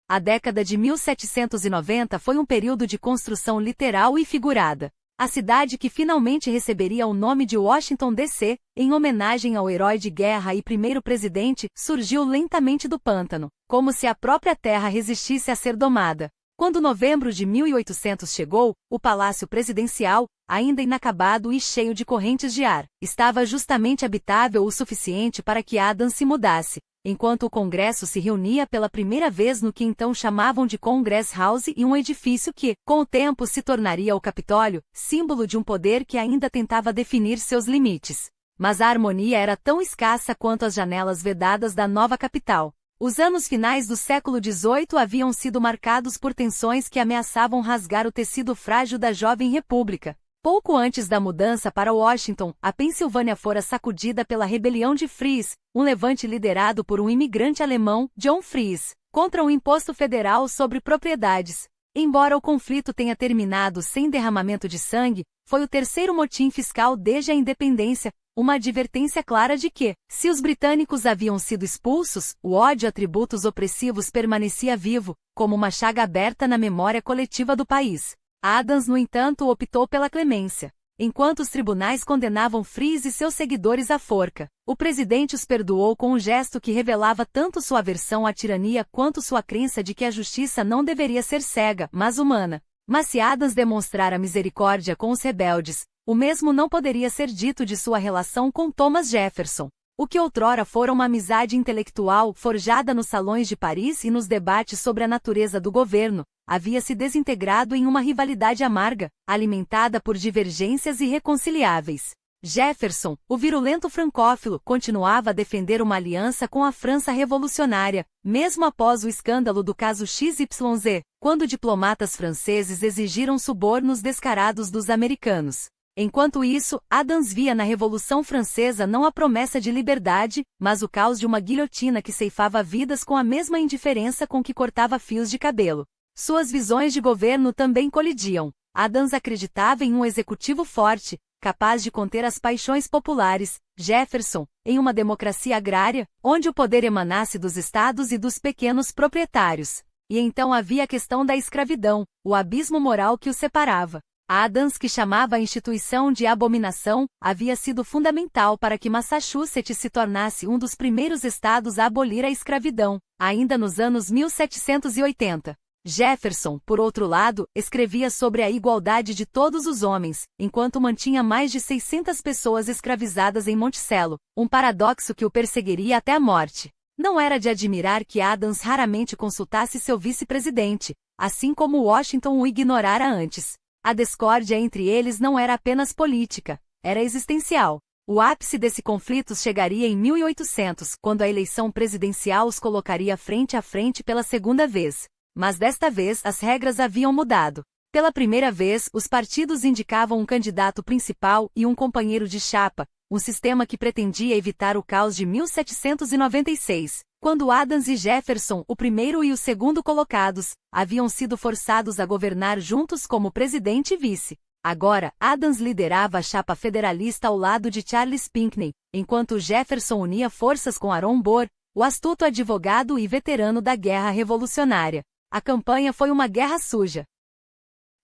A década de 1790 foi um período de construção literal e figurada. A cidade que finalmente receberia o nome de Washington, D.C., em homenagem ao herói de guerra e primeiro presidente, surgiu lentamente do pântano, como se a própria terra resistisse a ser domada. Quando novembro de 1800 chegou, o palácio presidencial, ainda inacabado e cheio de correntes de ar, estava justamente habitável o suficiente para que Adams se mudasse, enquanto o Congresso se reunia pela primeira vez no que então chamavam de Congress House e um edifício que, com o tempo se tornaria o Capitólio, símbolo de um poder que ainda tentava definir seus limites. Mas a harmonia era tão escassa quanto as janelas vedadas da nova capital. Os anos finais do século XVIII haviam sido marcados por tensões que ameaçavam rasgar o tecido frágil da jovem república. Pouco antes da mudança para Washington, a Pensilvânia fora sacudida pela rebelião de Fries, um levante liderado por um imigrante alemão, John Fries, contra um imposto federal sobre propriedades. Embora o conflito tenha terminado sem derramamento de sangue, foi o terceiro motim fiscal desde a independência, uma advertência clara de que, se os britânicos haviam sido expulsos, o ódio a tributos opressivos permanecia vivo, como uma chaga aberta na memória coletiva do país. Adams, no entanto, optou pela clemência. Enquanto os tribunais condenavam Fries e seus seguidores à forca, o presidente os perdoou com um gesto que revelava tanto sua aversão à tirania quanto sua crença de que a justiça não deveria ser cega, mas humana. Mas se Adams demonstrara misericórdia com os rebeldes, o mesmo não poderia ser dito de sua relação com Thomas Jefferson. O que outrora fora uma amizade intelectual forjada nos salões de Paris e nos debates sobre a natureza do governo, havia se desintegrado em uma rivalidade amarga, alimentada por divergências irreconciliáveis. Jefferson, o virulento francófilo, continuava a defender uma aliança com a França revolucionária, mesmo após o escândalo do caso XYZ, quando diplomatas franceses exigiram subornos descarados dos americanos. Enquanto isso, Adams via na Revolução Francesa não a promessa de liberdade, mas o caos de uma guilhotina que ceifava vidas com a mesma indiferença com que cortava fios de cabelo. Suas visões de governo também colidiam. Adams acreditava em um executivo forte, capaz de conter as paixões populares. Jefferson, em uma democracia agrária, onde o poder emanasse dos estados e dos pequenos proprietários. E então havia a questão da escravidão, o abismo moral que os separava. Adams, que chamava a instituição de abominação, havia sido fundamental para que Massachusetts se tornasse um dos primeiros estados a abolir a escravidão, ainda nos anos 1780. Jefferson, por outro lado, escrevia sobre a igualdade de todos os homens, enquanto mantinha mais de 600 pessoas escravizadas em Monticello, um paradoxo que o perseguiria até a morte. Não era de admirar que Adams raramente consultasse seu vice-presidente, assim como Washington o ignorara antes. A discórdia entre eles não era apenas política, era existencial. O ápice desse conflito chegaria em 1800, quando a eleição presidencial os colocaria frente a frente pela segunda vez. Mas desta vez as regras haviam mudado. Pela primeira vez, os partidos indicavam um candidato principal e um companheiro de chapa, um sistema que pretendia evitar o caos de 1796, quando Adams e Jefferson, o primeiro e o segundo colocados, haviam sido forçados a governar juntos como presidente e vice. Agora, Adams liderava a chapa federalista ao lado de Charles Pinckney, enquanto Jefferson unia forças com Aaron Burr, o astuto advogado e veterano da Guerra Revolucionária. A campanha foi uma guerra suja.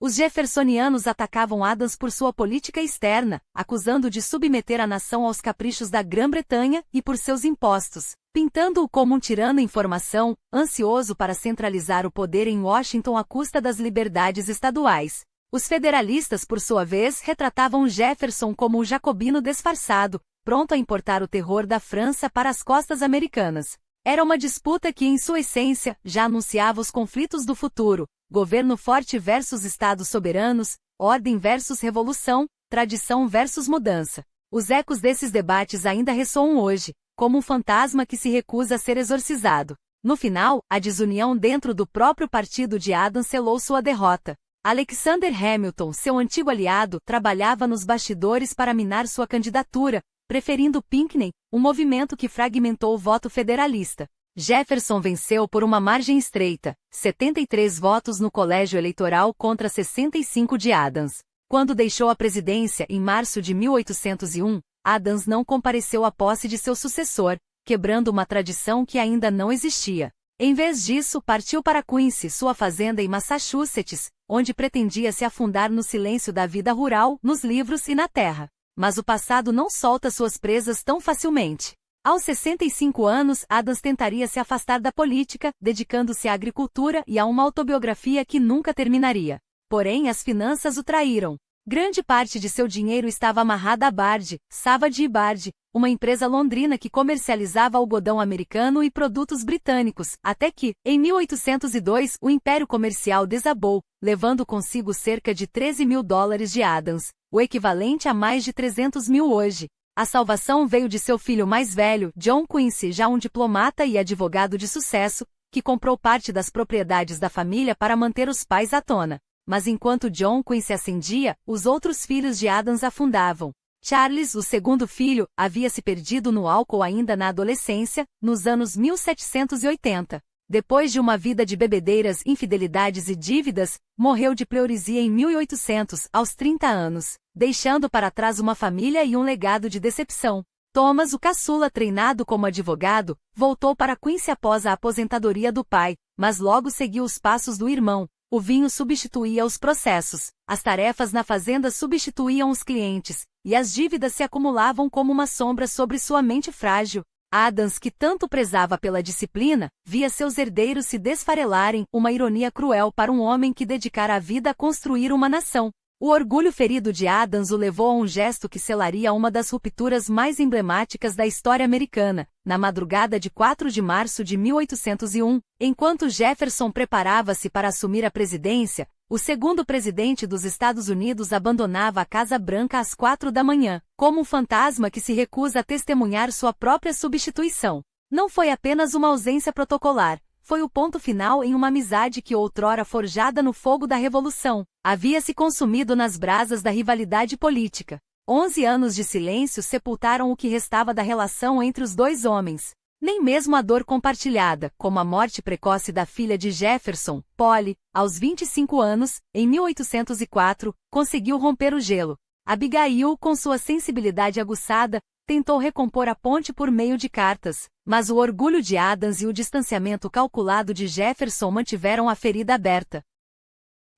Os jeffersonianos atacavam Adams por sua política externa, acusando-o de submeter a nação aos caprichos da Grã-Bretanha e por seus impostos, pintando-o como um tirano em formação, ansioso para centralizar o poder em Washington à custa das liberdades estaduais. Os federalistas, por sua vez, retratavam Jefferson como um jacobino disfarçado, pronto a importar o terror da França para as costas americanas. Era uma disputa que, em sua essência, já anunciava os conflitos do futuro: governo forte versus estados soberanos, ordem versus revolução, tradição versus mudança. Os ecos desses debates ainda ressoam hoje, como um fantasma que se recusa a ser exorcizado. No final, a desunião dentro do próprio partido de Adams selou sua derrota. Alexander Hamilton, seu antigo aliado, trabalhava nos bastidores para minar sua candidatura, preferindo Pinckney, um movimento que fragmentou o voto federalista. Jefferson venceu por uma margem estreita, 73 votos no colégio eleitoral contra 65 de Adams. Quando deixou a presidência em março de 1801, Adams não compareceu à posse de seu sucessor, quebrando uma tradição que ainda não existia. Em vez disso, partiu para Quincy, sua fazenda em Massachusetts, onde pretendia se afundar no silêncio da vida rural, nos livros e na terra. Mas o passado não solta suas presas tão facilmente. Aos 65 anos, Adams tentaria se afastar da política, dedicando-se à agricultura e a uma autobiografia que nunca terminaria. Porém, as finanças o traíram. Grande parte de seu dinheiro estava amarrada a Bard, Savage & Bard, uma empresa londrina que comercializava algodão americano e produtos britânicos, até que, em 1802, o império comercial desabou, levando consigo cerca de $13 mil de Adams, o equivalente a mais de 300 mil hoje. A salvação veio de seu filho mais velho, John Quincy, já um diplomata e advogado de sucesso, que comprou parte das propriedades da família para manter os pais à tona. Mas enquanto John Quincy ascendia, os outros filhos de Adams afundavam. Charles, o segundo filho, havia se perdido no álcool ainda na adolescência, nos anos 1780. Depois de uma vida de bebedeiras, infidelidades e dívidas, morreu de pleuresia em 1800, aos 30 anos, deixando para trás uma família e um legado de decepção. Thomas, o caçula, treinado como advogado, voltou para Quincy após a aposentadoria do pai, mas logo seguiu os passos do irmão. O vinho substituía os processos, as tarefas na fazenda substituíam os clientes, e as dívidas se acumulavam como uma sombra sobre sua mente frágil. Adams, que tanto prezava pela disciplina, via seus herdeiros se desfarelarem, uma ironia cruel para um homem que dedicara a vida a construir uma nação. O orgulho ferido de Adams o levou a um gesto que selaria uma das rupturas mais emblemáticas da história americana. Na madrugada de 4 de março de 1801, enquanto Jefferson preparava-se para assumir a presidência, o segundo presidente dos Estados Unidos abandonava a Casa Branca às 4 da manhã, como um fantasma que se recusa a testemunhar sua própria substituição. Não foi apenas uma ausência protocolar. Foi o ponto final em uma amizade que outrora forjada no fogo da Revolução, havia se consumido nas brasas da rivalidade política. 11 anos de silêncio sepultaram o que restava da relação entre os dois homens. Nem mesmo a dor compartilhada, como a morte precoce da filha de Jefferson, Polly, aos 25 anos, em 1804, conseguiu romper o gelo. Abigail, com sua sensibilidade aguçada, tentou recompor a ponte por meio de cartas, mas o orgulho de Adams e o distanciamento calculado de Jefferson mantiveram a ferida aberta.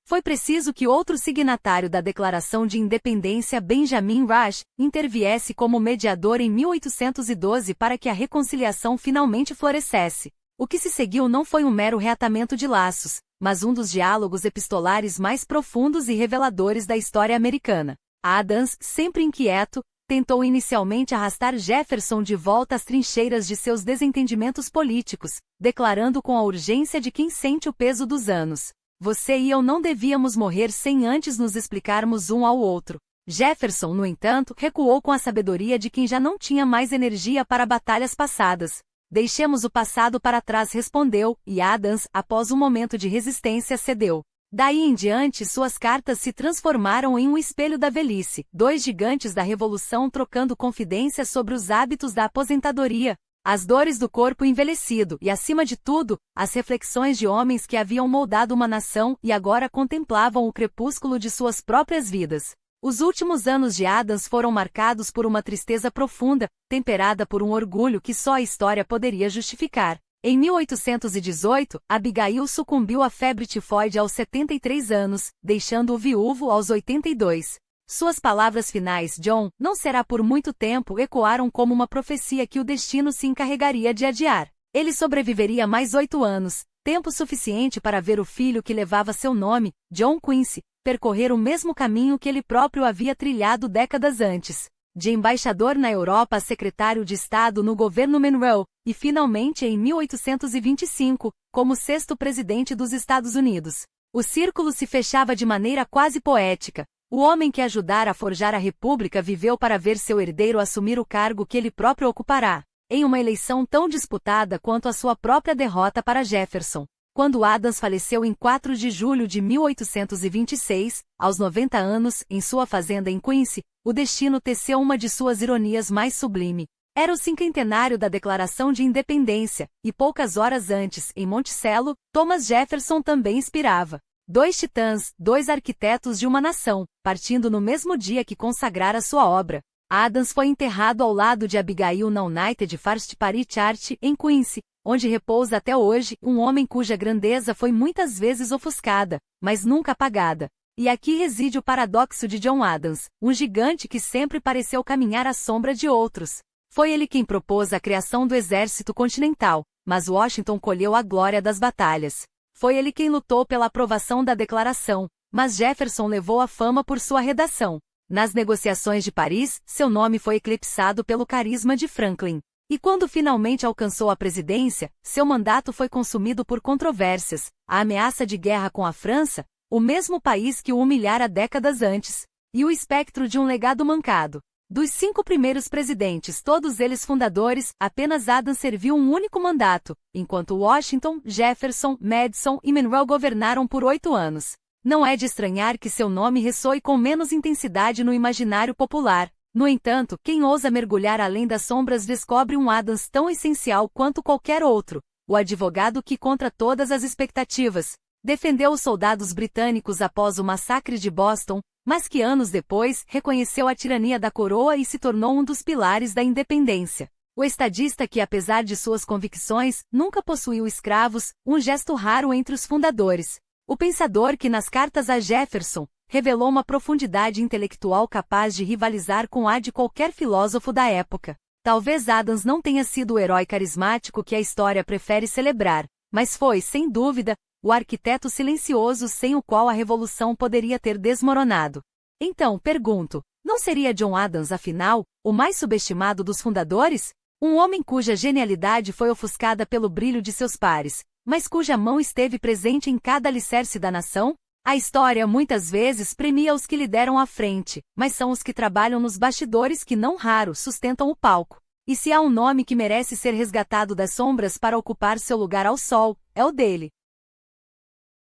Foi preciso que outro signatário da Declaração de Independência, Benjamin Rush, interviesse como mediador em 1812 para que a reconciliação finalmente florescesse. O que se seguiu não foi um mero reatamento de laços, mas um dos diálogos epistolares mais profundos e reveladores da história americana. Adams, sempre inquieto, tentou inicialmente arrastar Jefferson de volta às trincheiras de seus desentendimentos políticos, declarando com a urgência de quem sente o peso dos anos: "Você e eu não devíamos morrer sem antes nos explicarmos um ao outro." Jefferson, no entanto, recuou com a sabedoria de quem já não tinha mais energia para batalhas passadas. "Deixemos o passado para trás", respondeu, e Adams, após um momento de resistência, cedeu. Daí em diante, suas cartas se transformaram em um espelho da velhice, dois gigantes da revolução trocando confidências sobre os hábitos da aposentadoria, as dores do corpo envelhecido e, acima de tudo, as reflexões de homens que haviam moldado uma nação e agora contemplavam o crepúsculo de suas próprias vidas. Os últimos anos de Adams foram marcados por uma tristeza profunda, temperada por um orgulho que só a história poderia justificar. Em 1818, Abigail sucumbiu à febre tifoide aos 73 anos, deixando-o viúvo aos 82. Suas palavras finais, "John, não será por muito tempo", ecoaram como uma profecia que o destino se encarregaria de adiar. Ele sobreviveria mais 8 anos, tempo suficiente para ver o filho que levava seu nome, John Quincy, percorrer o mesmo caminho que ele próprio havia trilhado décadas antes. De embaixador na Europa a secretário de Estado no governo Monroe, e finalmente em 1825, como sexto presidente dos Estados Unidos. O círculo se fechava de maneira quase poética. O homem que ajudara a forjar a República viveu para ver seu herdeiro assumir o cargo que ele próprio ocupará, em uma eleição tão disputada quanto a sua própria derrota para Jefferson. Quando Adams faleceu em 4 de julho de 1826, aos 90 anos, em sua fazenda em Quincy, o destino teceu uma de suas ironias mais sublime. Era o cinquentenário da Declaração de Independência, e poucas horas antes, em Monticello, Thomas Jefferson também expirava. Dois titãs, dois arquitetos de uma nação, partindo no mesmo dia que consagrara sua obra. Adams foi enterrado ao lado de Abigail na United First Party Church, em Quincy, onde repousa até hoje um homem cuja grandeza foi muitas vezes ofuscada, mas nunca apagada. E aqui reside o paradoxo de John Adams, um gigante que sempre pareceu caminhar à sombra de outros. Foi ele quem propôs a criação do Exército Continental, mas Washington colheu a glória das batalhas. Foi ele quem lutou pela aprovação da Declaração, mas Jefferson levou a fama por sua redação. Nas negociações de Paris, seu nome foi eclipsado pelo carisma de Franklin. E quando finalmente alcançou a presidência, seu mandato foi consumido por controvérsias, a ameaça de guerra com a França, o mesmo país que o humilhara décadas antes, e o espectro de um legado mancado. Dos 5 primeiros presidentes, todos eles fundadores, apenas Adams serviu um único mandato, enquanto Washington, Jefferson, Madison e Monroe governaram por 8 anos. Não é de estranhar que seu nome ressoe com menos intensidade no imaginário popular. No entanto, quem ousa mergulhar além das sombras descobre um Adams tão essencial quanto qualquer outro, o advogado que, contra todas as expectativas, defendeu os soldados britânicos após o massacre de Boston, mas que anos depois reconheceu a tirania da coroa e se tornou um dos pilares da independência. O estadista que, apesar de suas convicções, nunca possuiu escravos, um gesto raro entre os fundadores. O pensador que, nas cartas a Jefferson, revelou uma profundidade intelectual capaz de rivalizar com a de qualquer filósofo da época. Talvez Adams não tenha sido o herói carismático que a história prefere celebrar, mas foi, sem dúvida, o arquiteto silencioso sem o qual a revolução poderia ter desmoronado. Então, pergunto, não seria John Adams, afinal, o mais subestimado dos fundadores? Um homem cuja genialidade foi ofuscada pelo brilho de seus pares, mas cuja mão esteve presente em cada alicerce da nação? A história muitas vezes premia os que lideram à frente, mas são os que trabalham nos bastidores que não raro sustentam o palco. E se há um nome que merece ser resgatado das sombras para ocupar seu lugar ao sol, é o dele.